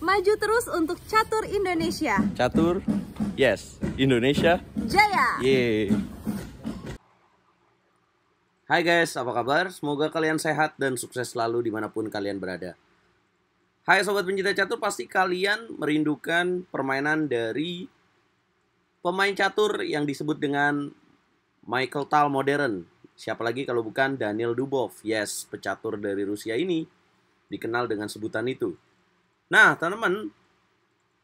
Maju terus untuk catur Indonesia. Catur, yes. Indonesia, Jaya! yeay. Hai guys, apa kabar? Semoga kalian sehat dan sukses selalu dimanapun kalian berada. Hai sobat pencinta catur, pasti kalian merindukan permainan dari pemain catur yang disebut dengan Michael Tal modern. Siapa lagi kalau bukan Daniil Dubov. Yes, pecatur dari Rusia ini dikenal dengan sebutan itu. Nah, teman-teman,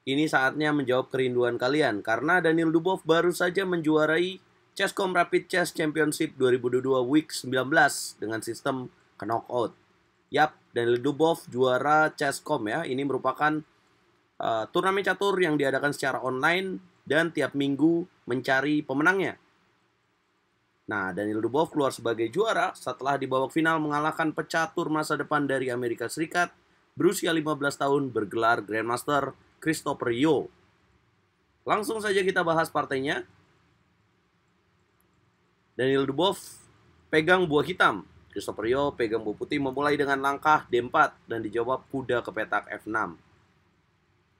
ini saatnya menjawab kerinduan kalian karena Daniil Dubov baru saja menjuarai Chesscom Rapid Chess Championship 2022 Week 19 dengan sistem knockout. Yap, Daniil Dubov juara Chesscom ya. Ini merupakan turnamen catur yang diadakan secara online dan tiap minggu mencari pemenangnya. Nah, Daniil Dubov keluar sebagai juara setelah di babak final mengalahkan pecatur masa depan dari Amerika Serikat berusia 15 tahun bergelar Grandmaster Christopher Yo. Langsung saja kita bahas partainya. Daniil Dubov pegang buah hitam, Christopher Yo pegang buah putih, memulai dengan langkah D4 dan dijawab kuda ke petak F6.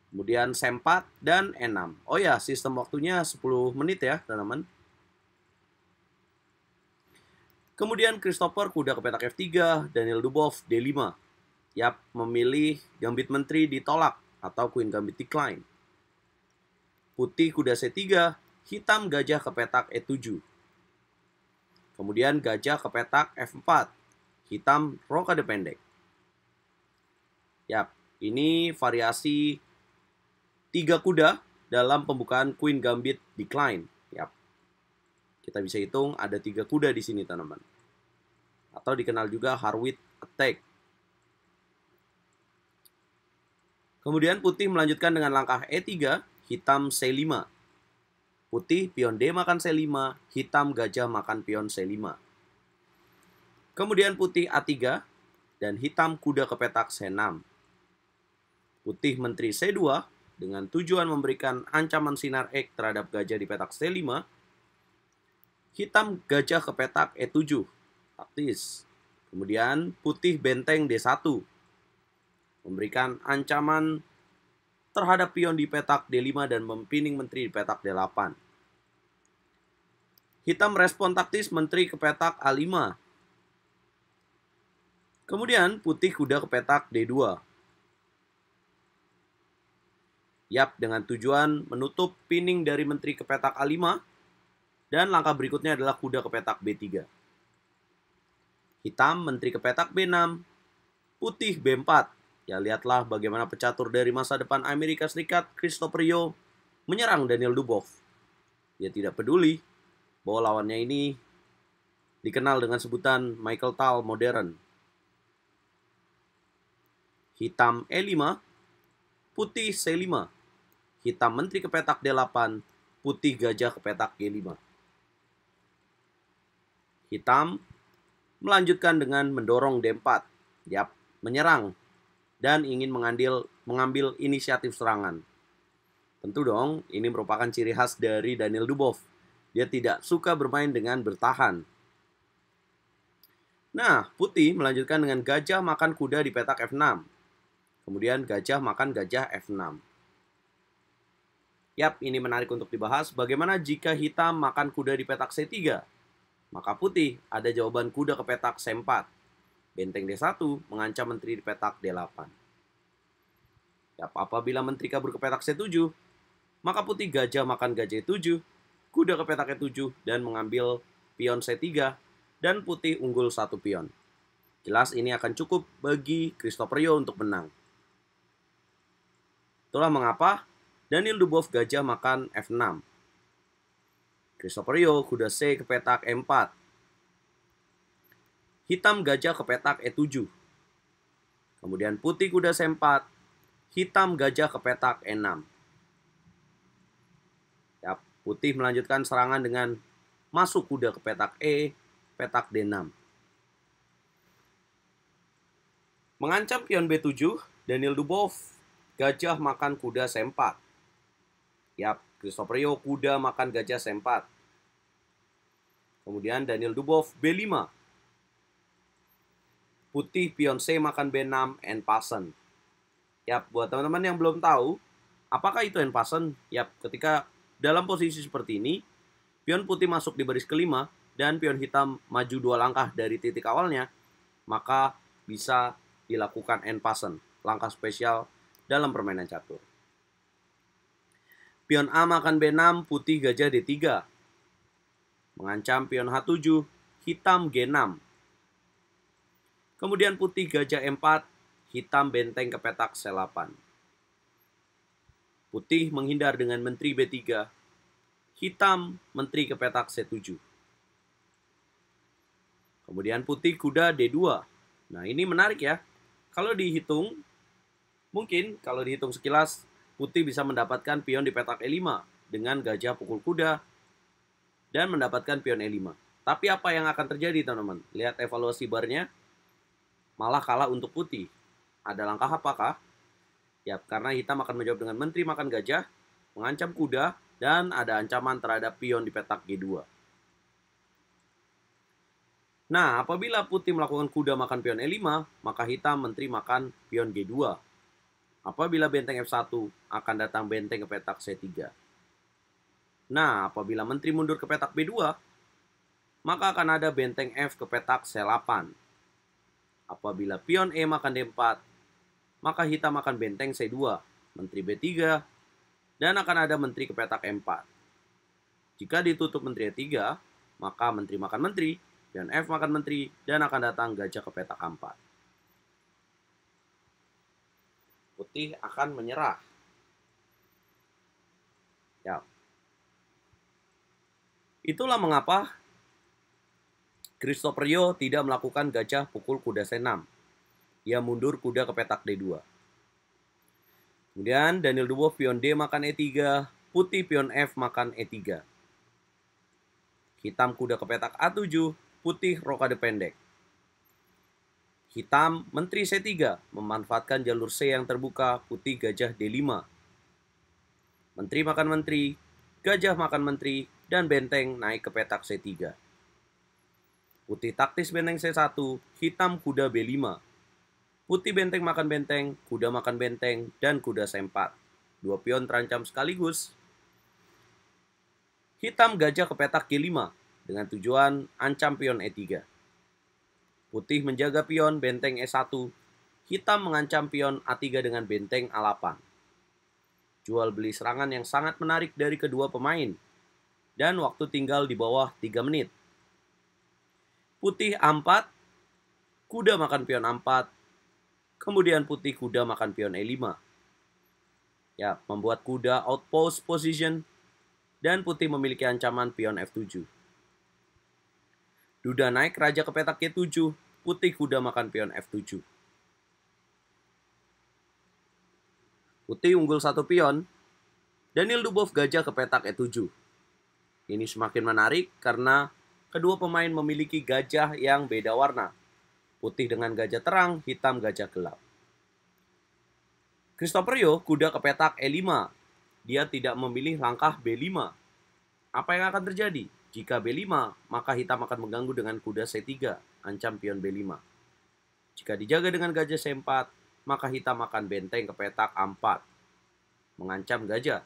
Kemudian C4 dan E6. Oh ya, sistem waktunya 10 menit ya, teman-teman. Kemudian Christopher kuda ke petak F3, Daniil Dubov D5. Yap, memilih gambit menteri ditolak atau queen gambit decline. Putih kuda C3, hitam gajah ke petak E7. Kemudian gajah ke petak F4, hitam rokade pendek. Yap, ini variasi 3 kuda dalam pembukaan queen gambit decline. Yap, kita bisa hitung ada 3 kuda di sini, teman-teman. Atau dikenal juga Harwich attack. Kemudian putih melanjutkan dengan langkah E3, hitam C5. Putih pion D makan C5, hitam gajah makan pion C5. Kemudian putih A3 dan hitam kuda ke petak C6. Putih menteri C2 dengan tujuan memberikan ancaman sinar X terhadap gajah di petak C5. Hitam gajah ke petak E7. Taktis. Kemudian putih benteng D1. Memberikan ancaman terhadap pion di petak D5 dan mempining menteri di petak D8. Hitam respon taktis menteri ke petak A5. Kemudian putih kuda ke petak D2. Yap, dengan tujuan menutup pining dari menteri ke petak A5. Dan langkah berikutnya adalah kuda ke petak B3. Hitam menteri ke petak B6. Putih B4. Ya, lihatlah bagaimana pecatur dari masa depan Amerika Serikat, Christopher Yo, menyerang Daniil Dubov. Dia tidak peduli bahwa lawannya ini dikenal dengan sebutan Michael Tal modern. Hitam E5, putih C5. Hitam menteri ke petak D8, putih gajah ke petak G5. Hitam melanjutkan dengan mendorong D4. Yap, menyerang dan ingin mengambil inisiatif serangan. Tentu dong, ini merupakan ciri khas dari Daniil Dubov. Dia tidak suka bermain dengan bertahan. Nah, putih melanjutkan dengan gajah makan kuda di petak F6. Kemudian gajah makan gajah F6. Yap, ini menarik untuk dibahas. Bagaimana jika hitam makan kuda di petak C3? Maka putih ada jawaban kuda ke petak C4. Benteng D1 mengancam menteri di petak D8. Ya, apabila menteri kabur ke petak C7, maka putih gajah makan gajah E7, kuda ke petak E7 dan mengambil pion C3 dan putih unggul 1 pion. Jelas ini akan cukup bagi Christopher Yo untuk menang. Itulah mengapa Daniil Dubov gajah makan F6. Christopher Yo kuda C ke petak E4. Hitam gajah ke petak E7. Kemudian putih kuda C4. Hitam gajah ke petak E6. Ya, putih melanjutkan serangan dengan masuk kuda ke petak E, petak D6. Mengancam pion B7, Daniil Dubov gajah makan kuda C4. Yap, Christopher Yo kuda makan gajah C4. Kemudian Daniil Dubov B5. Putih pion C makan B6 and passen. Yap, buat teman-teman yang belum tahu, apakah itu en passant? Yap, ketika dalam posisi seperti ini, pion putih masuk di baris kelima, dan pion hitam maju 2 langkah dari titik awalnya, maka bisa dilakukan en passant, langkah spesial dalam permainan catur. Pion A makan B6, putih gajah D3. Mengancam pion H7, hitam G6. Kemudian putih gajah E4, hitam benteng ke petak C8. Putih menghindar dengan menteri B3, hitam menteri ke petak C7. Kemudian putih kuda D2. Nah, ini menarik ya. Kalau dihitung, mungkin kalau dihitung sekilas, putih bisa mendapatkan pion di petak E5 dengan gajah pukul kuda dan mendapatkan pion E5. Tapi apa yang akan terjadi, teman-teman? Lihat evaluasi barnya, malah kalah untuk putih. Ada langkah apakah? Ya, karena hitam akan menjawab dengan menteri makan gajah, mengancam kuda, dan ada ancaman terhadap pion di petak G2. Nah, apabila putih melakukan kuda makan pion E5, maka hitam menteri makan pion G2. Apabila benteng F1, akan datang benteng ke petak C3. Nah, apabila menteri mundur ke petak B2, maka akan ada benteng F ke petak C8. Apabila pion E makan D4, maka hitam makan benteng C2, menteri B3, dan akan ada menteri ke petak M4. Jika ditutup menteri E3, maka menteri makan menteri, pion F makan menteri, dan akan datang gajah ke petak A4. Putih akan menyerah. Ya. Itulah mengapa Christopher Yo tidak melakukan gajah pukul kuda C6. Ia mundur kuda ke petak D2. Kemudian Daniel Dubois pion D makan E3, putih pion F makan E3. Hitam kuda ke petak A7, putih rokade pendek. Hitam menteri C3 memanfaatkan jalur C yang terbuka, putih gajah D5. Menteri makan menteri, gajah makan menteri, dan benteng naik ke petak C3. Putih taktis benteng C1, hitam kuda B5. Putih benteng makan benteng, kuda makan benteng, dan kuda C4. 2 pion terancam sekaligus. Hitam gajah ke petak G5 dengan tujuan ancam pion E3. Putih menjaga pion benteng E1, hitam mengancam pion A3 dengan benteng A8. Jual beli serangan yang sangat menarik dari kedua pemain, dan waktu tinggal di bawah 3 menit. Putih A4, kuda makan pion A4, kemudian putih kuda makan pion E5. Ya, membuat kuda outpost position, dan putih memiliki ancaman pion F7. Duda naik raja ke petak G7, putih kuda makan pion F7. Putih unggul 1 pion, Daniel Dubois gajah ke petak E7. Ini semakin menarik karena kedua pemain memiliki gajah yang beda warna. Putih dengan gajah terang, hitam gajah gelap. Christopher Yo kuda ke petak E5. Dia tidak memilih langkah B5. Apa yang akan terjadi? Jika B5, maka hitam akan mengganggu dengan kuda C3, ancam pion B5. Jika dijaga dengan gajah C4, maka hitam akan benteng ke petak A4, mengancam gajah.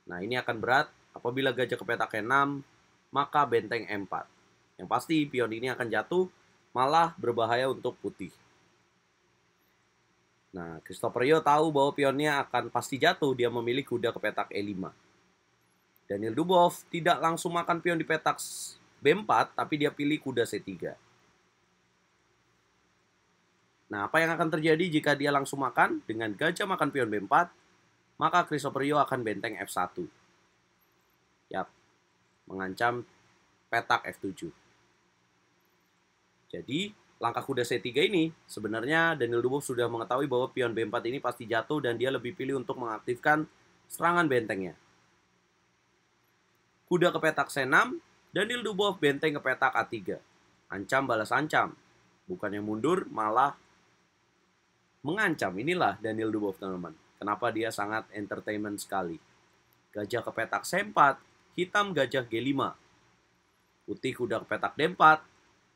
Nah, ini akan berat. Apabila gajah ke petak E6, maka benteng E4. Yang pasti pion ini akan jatuh, malah berbahaya untuk putih. Nah, Christopher Yo tahu bahwa pionnya akan pasti jatuh, dia memilih kuda ke petak E5. Daniel Dubois tidak langsung makan pion di petak B4, tapi dia pilih kuda C3. Nah, apa yang akan terjadi jika dia langsung makan? Dengan gajah makan pion B4, maka Christopher Yo akan benteng F1. Yap, mengancam petak F7. Jadi, langkah kuda C3 ini, sebenarnya Daniel Dubois sudah mengetahui bahwa pion B4 ini pasti jatuh dan dia lebih pilih untuk mengaktifkan serangan bentengnya. Kuda ke petak C6, Daniel Dubois benteng ke petak A3. Ancam balas ancam. Bukannya mundur, malah mengancam. Inilah Daniel Dubois, teman-teman. Kenapa dia sangat entertainment sekali. Gajah ke petak C4, hitam gajah G5. Putih kuda ke petak D4,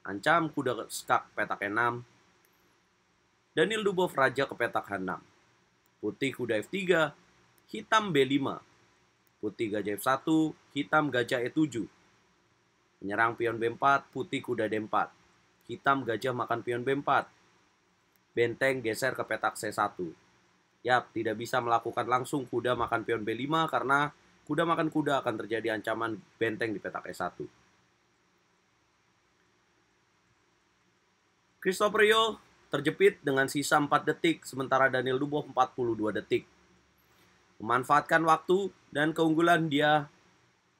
ancam kuda skak petak E6. Daniel Dubois raja ke petak H6. putih kuda F3, hitam B5, putih gajah F1, hitam gajah E7. Menyerang pion B4, putih kuda D4, hitam gajah makan pion B4. Benteng geser ke petak C1. Yap, tidak bisa melakukan langsung kuda makan pion B5 karena kuda makan kuda akan terjadi ancaman benteng di petak E1. Christopher Yo terjepit dengan sisa 4 detik, sementara Daniel Dubow 42 detik. Memanfaatkan waktu dan keunggulan, dia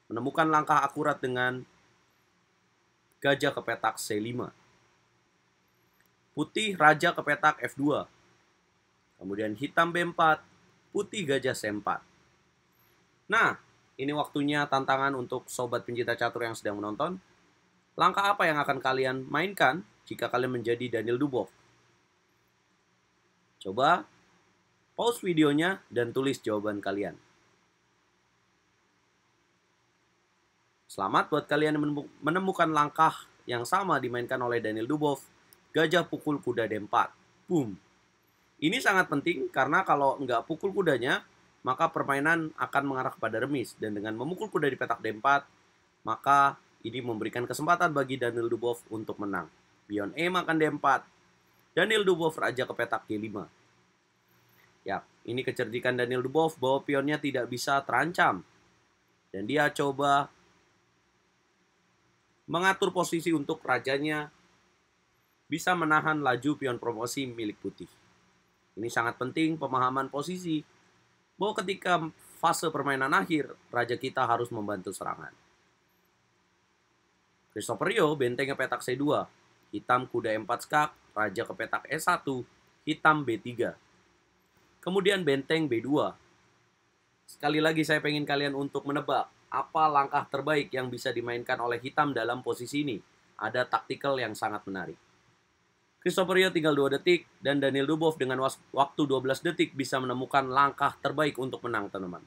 menemukan langkah akurat dengan gajah ke petak C5. Putih raja ke petak F2. Kemudian hitam B4, putih gajah C4. Nah, ini waktunya tantangan untuk sobat pencinta catur yang sedang menonton. Langkah apa yang akan kalian mainkan jika kalian menjadi Daniel Dubow? Coba pause videonya dan tulis jawaban kalian. Selamat buat kalian yang menemukan langkah yang sama dimainkan oleh Daniel Dubow. Gajah pukul kuda D4. Boom. Ini sangat penting karena kalau nggak pukul kudanya, maka permainan akan mengarah kepada remis. Dan dengan memukul kuda di petak D4, maka ini memberikan kesempatan bagi Daniel Dubow untuk menang. Pion E makan D4. Daniel Dubow raja ke petak G5. Ya, ini kecerdikan Daniel Dubow bahwa pionnya tidak bisa terancam. Dan dia coba mengatur posisi untuk rajanya bisa menahan laju pion promosi milik putih. Ini sangat penting pemahaman posisi, bahwa ketika fase permainan akhir, raja kita harus membantu serangan. Christopher Yo benteng ke petak C2, hitam kuda E4 skak, raja ke petak E1, hitam B3. Kemudian benteng B2. Sekali lagi saya pengen kalian untuk menebak, apa langkah terbaik yang bisa dimainkan oleh hitam dalam posisi ini. Ada taktikal yang sangat menarik. Christopher Yo tinggal 2 detik, dan Daniel Dubow dengan waktu 12 detik bisa menemukan langkah terbaik untuk menang, teman-teman.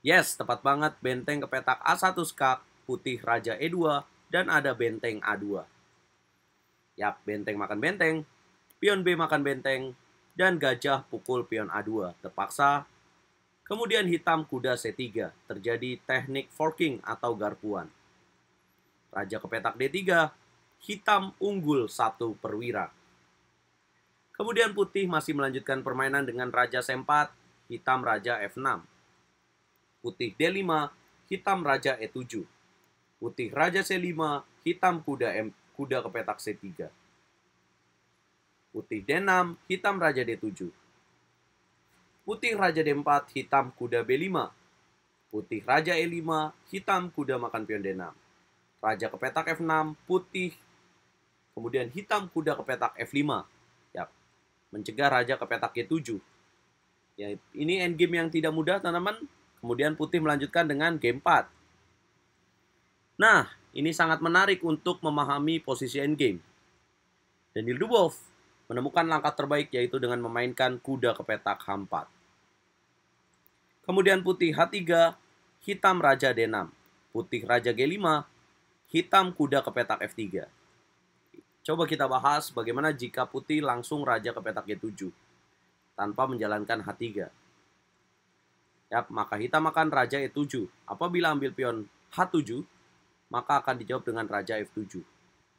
Yes, tepat banget, benteng ke petak A1 skak, putih raja E2, dan ada benteng A2. Yap, benteng makan benteng, pion B makan benteng, dan gajah pukul pion A2. Terpaksa, kemudian hitam kuda C3, terjadi teknik forking atau garpuan. Raja ke petak D3, hitam unggul 1 perwira. Kemudian putih masih melanjutkan permainan dengan raja C4, hitam raja F6. Putih D5, hitam raja E7. Putih raja C5, hitam kuda ke petak C3. Putih D6, hitam raja D7. Putih raja D4, hitam kuda B5. Putih raja E5, hitam kuda makan pion D6. Raja ke petak F6, putih. Kemudian hitam kuda ke petak F5. Ya, mencegah raja ke petak G7. Ya, ini endgame yang tidak mudah, teman-teman. Kemudian putih melanjutkan dengan game 4. Nah, ini sangat menarik untuk memahami posisi endgame. Daniel Dubow menemukan langkah terbaik, yaitu dengan memainkan kuda ke petak H4. Kemudian putih H3, hitam raja D6. Putih raja G5, hitam kuda ke petak F3. Coba kita bahas bagaimana jika putih langsung raja ke petak G7 tanpa menjalankan H3. Yap, maka hitam akan raja E7. Apabila ambil pion H7, maka akan dijawab dengan raja F7.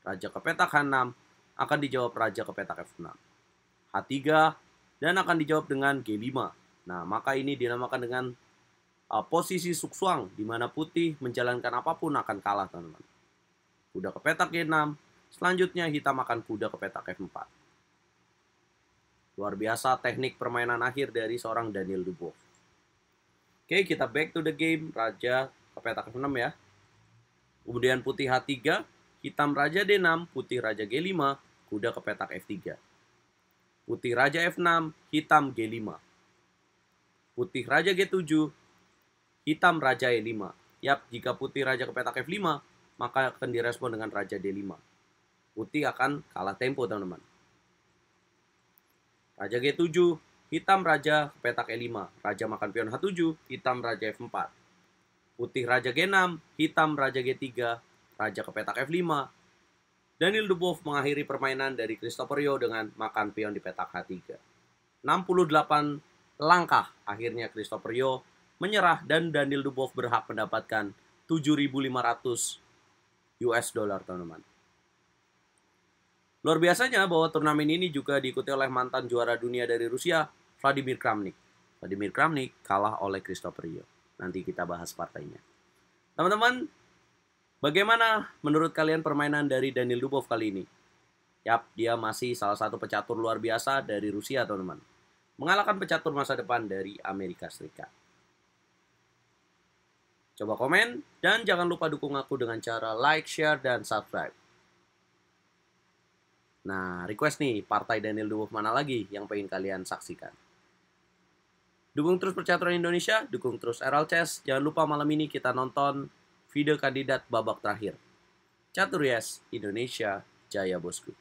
Raja ke petak H6 akan dijawab raja ke petak F6. H3 dan akan dijawab dengan G5. Nah, maka ini dinamakan dengan posisi suksuang, di mana putih menjalankan apapun akan kalah, teman-teman. Kuda ke petak G6, selanjutnya hitam akan kuda ke petak F4. Luar biasa teknik permainan akhir dari seorang Daniel Dubow. Oke, kita back to the game. Raja ke petak F6 ya. Kemudian putih H3, hitam raja D6, putih raja G5, kuda ke petak F3. Putih raja F6, hitam G5. Putih raja G7, hitam raja E5. Yap, jika putih raja ke petak F5, maka akan direspon dengan raja D5. Putih akan kalah tempo, teman-teman. Raja G7, hitam raja ke petak E5. Raja makan pion H7, hitam raja F4. Putih raja G6, hitam raja G3, raja ke petak F5. Daniel Dubois mengakhiri permainan dari Christopher Yo dengan makan pion di petak H3. 68 langkah akhirnya Christopher Yo menyerah dan Daniel Dubois berhak mendapatkan 7.500 US dollar, teman-teman. Luar biasanya bahwa turnamen ini juga diikuti oleh mantan juara dunia dari Rusia, Vladimir Kramnik. Vladimir Kramnik kalah oleh Christopher Yo. Nanti kita bahas partainya. Teman-teman, bagaimana menurut kalian permainan dari Daniel Dubois kali ini? Yap, dia masih salah satu pecatur luar biasa dari Rusia, teman-teman. Mengalahkan pecatur masa depan dari Amerika Serikat. Coba komen, dan jangan lupa dukung aku dengan cara like, share, dan subscribe. Nah, request nih, partai Daniel Dubois mana lagi yang pengen kalian saksikan? Dukung terus percaturan Indonesia, dukung terus RL Chess. Jangan lupa malam ini kita nonton video kandidat babak terakhir. Catur Yes, Indonesia, Jaya Bosku.